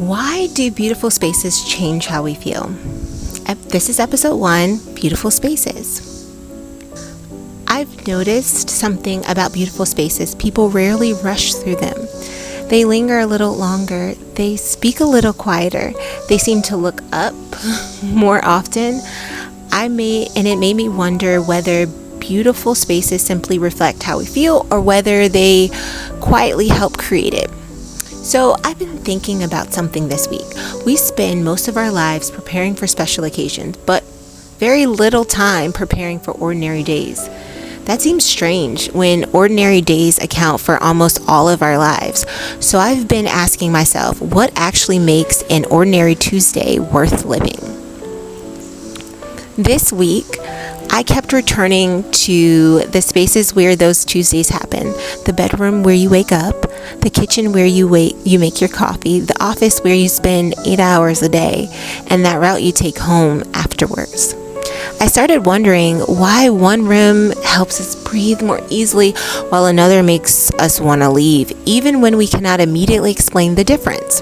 Why do beautiful spaces change how we feel? This is episode 1, Beautiful Spaces. I've noticed something about beautiful spaces. People rarely rush through them. They linger a little longer. They speak a little quieter. They seem to look up more often. And it made me wonder whether beautiful spaces simply reflect how we feel or whether they quietly help create it. So I've been thinking about something this week. We spend most of our lives preparing for special occasions, but very little time preparing for ordinary days. That seems strange when ordinary days account for almost all of our lives. So I've been asking myself, what actually makes an ordinary Tuesday worth living? This week, I kept returning to the spaces where those Tuesdays happen. The bedroom where you wake up, the kitchen where you make your coffee, the office where you spend 8 hours a day, and that route you take home afterwards. I started wondering why one room helps us breathe more easily while another makes us want to leave, even when we cannot immediately explain the difference.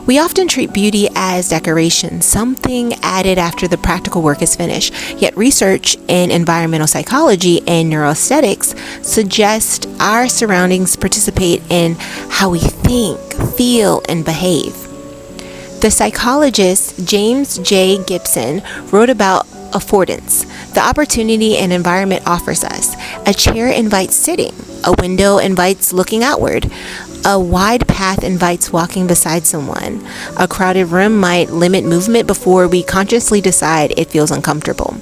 We often treat beauty as decoration, something added after the practical work is finished. Yet research in environmental psychology and neuroaesthetics suggest our surroundings participate in how we think, feel, and behave. The psychologist James J. Gibson wrote about affordance, the opportunity an environment offers us. A chair invites sitting. A window invites looking outward. A wide path invites walking beside someone. A crowded room might limit movement before we consciously decide it feels uncomfortable.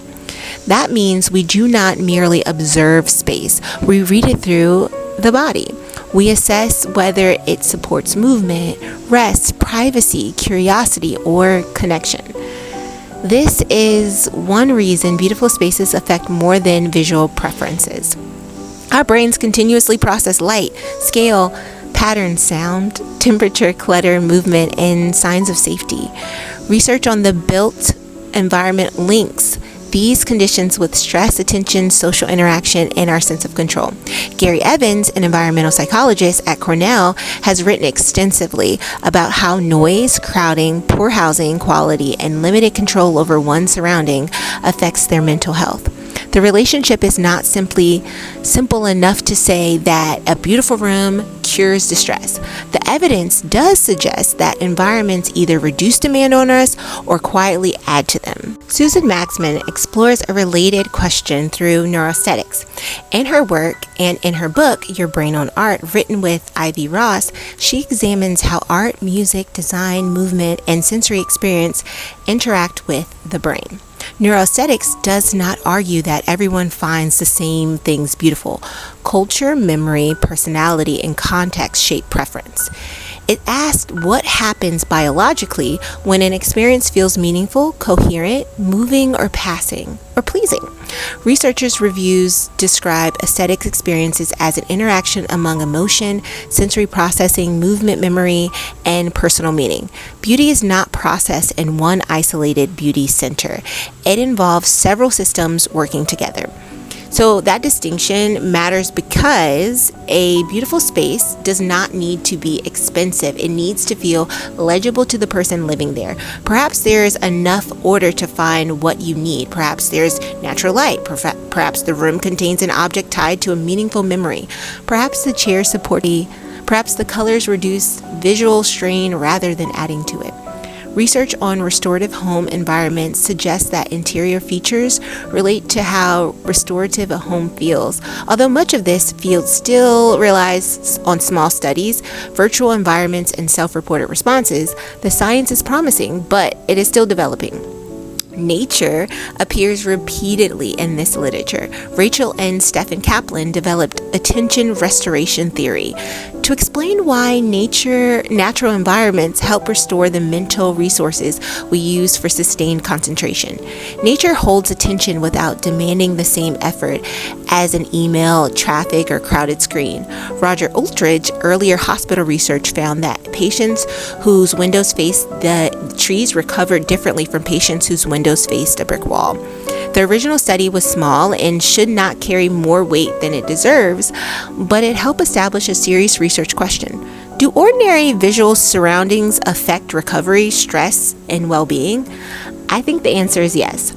That means we do not merely observe space. We read it through the body. We assess whether it supports movement, rest, privacy, curiosity, or connection. This is one reason beautiful spaces affect more than visual preferences. Our brains continuously process light, scale, pattern, sound, temperature, clutter, movement, and signs of safety. Research on the built environment links these conditions with stress, attention, social interaction, and our sense of control. Gary Evans, an environmental psychologist at Cornell, has written extensively about how noise, crowding, poor housing quality, and limited control over one's surrounding affects their mental health. The relationship is not simple enough to say that a beautiful room cures distress. The evidence does suggest that environments either reduce demand on us or quietly add to them. Susan Maxman explores a related question through neuroaesthetics. In her work and in her book, Your Brain on Art, written with Ivy Ross, she examines how art, music, design, movement, and sensory experience interact with the brain. Neuroaesthetics does not argue that everyone finds the same things beautiful. Culture, memory, personality, and context shape preference. It asked what happens biologically when an experience feels meaningful, coherent, moving, or passing, or pleasing. Researchers' reviews describe aesthetic experiences as an interaction among emotion, sensory processing, movement memory, and personal meaning. Beauty is not processed in one isolated beauty center. It involves several systems working together. So that distinction matters because a beautiful space does not need to be expensive. It needs to feel legible to the person living there. Perhaps there's enough order to find what you need. Perhaps there's natural light. Perhaps the room contains an object tied to a meaningful memory. Perhaps the chairs perhaps the colors reduce visual strain rather than adding to it. Research on restorative home environments suggests that interior features relate to how restorative a home feels. Although much of this field still relies on small studies, virtual environments, and self-reported responses, the science is promising, but it is still developing. Nature appears repeatedly in this literature. Rachel and Stephen Kaplan developed attention restoration theory to explain why natural environments help restore the mental resources we use for sustained concentration. Nature holds attention without demanding the same effort as an email, traffic, or crowded screen. Roger Ultridge, earlier hospital research found that patients whose windows faced the trees recovered differently from patients whose windows faced a brick wall. The original study was small and should not carry more weight than it deserves, but it helped establish a serious research question. Do ordinary visual surroundings affect recovery, stress, and well-being? I think the answer is yes,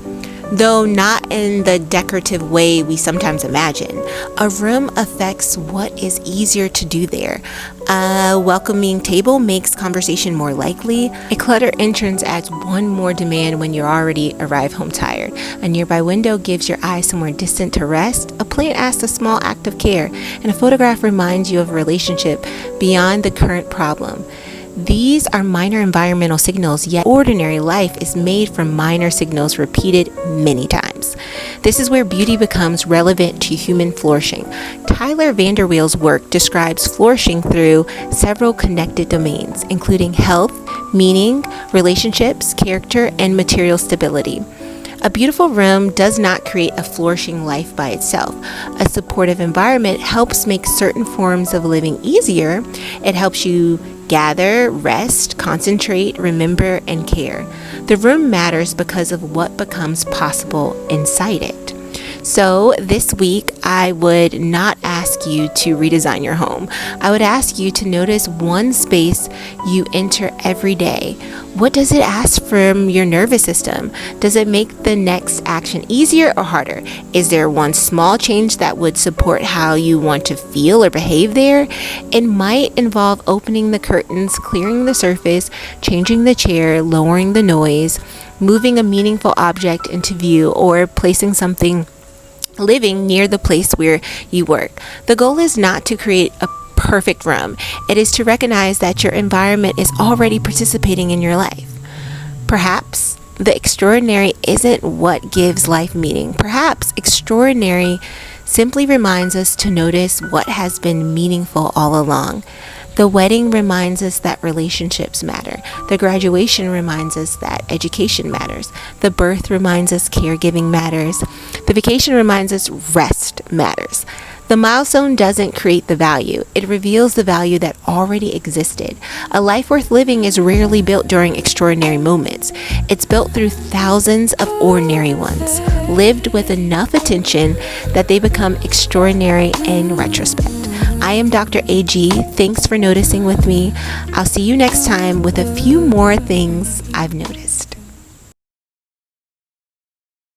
though not in the decorative way we sometimes imagine. A room affects what is easier to do there. A welcoming table makes conversation more likely. A cluttered entrance adds one more demand when you already arrive home tired. A nearby window gives your eyes somewhere distant to rest. A plant asks a small act of care, and a photograph reminds you of a relationship beyond the current problem. These are minor environmental signals, yet ordinary life is made from minor signals repeated many times. This is where beauty becomes relevant to human flourishing. Tyler Vanderweel's work describes flourishing through several connected domains, including health, meaning, relationships, character, and material stability. A beautiful room does not create a flourishing life by itself. A supportive environment helps make certain forms of living easier. It helps you gather, rest, concentrate, remember, and care. The room matters because of what becomes possible inside it. So this week, I would not ask you to redesign your home. I would ask you to notice one space you enter every day. What does it ask from your nervous system? Does it make the next action easier or harder? Is there one small change that would support how you want to feel or behave there? It might involve opening the curtains, clearing the surface, changing the chair, lowering the noise, moving a meaningful object into view, or placing something living near the place where you work. The goal is not to create a perfect room. It is to recognize that your environment is already participating in your life. Perhaps the extraordinary isn't what gives life meaning. Perhaps extraordinary simply reminds us to notice what has been meaningful all along. The wedding reminds us that relationships matter. The graduation reminds us that education matters. The birth reminds us caregiving matters. The vacation reminds us rest matters. The milestone doesn't create the value. It reveals the value that already existed. A life worth living is rarely built during extraordinary moments. It's built through thousands of ordinary ones, lived with enough attention that they become extraordinary in retrospect. I am Dr. A.G. Thanks for noticing with me. I'll see you next time with a few more things I've noticed.